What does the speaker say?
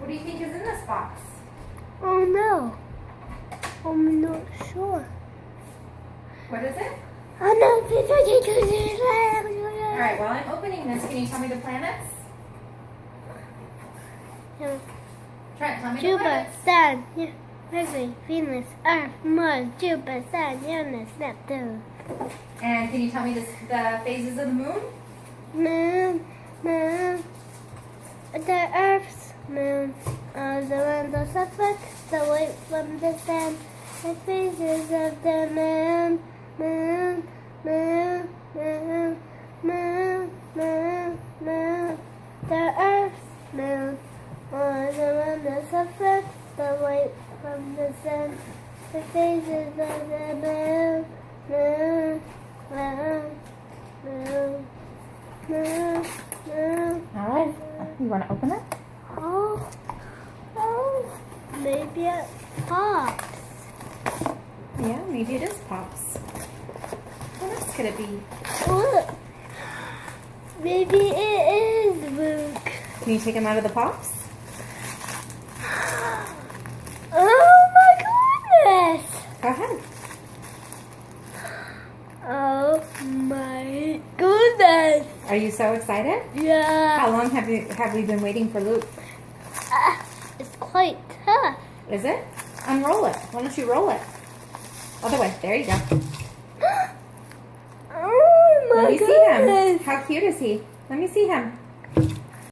What do you think is in this box? Oh no. I'm not sure. What is it? Oh no. Alright, while I'm opening this, can you tell me the planets? Trent, tell me the Jupiter, planets. Sun, Mercury, Venus, Earth, Mars, Jupiter, Sun, Uranus, Neptune. And can you tell me the phases of the moon? Moon, the Earth's moon. All the windows reflect the light from the sun. The phases of the moon, the Earth's moon. All the windows reflect the light from the sun. The phases of the moon. Alright, you want to open it? Oh, maybe it pops. Yeah, maybe it is Pops. What else could it be? Look, maybe it is Luke. Can you take him out of the Pops? Oh my goodness! Go ahead. Oh my goodness! Are you so excited? Yeah. How long have we been waiting for Luke? It's quite tough. Is it? Unroll it. Why don't you roll it? Other way. There you go. Oh my Let me see goodness! him. How cute is he? Let me see him.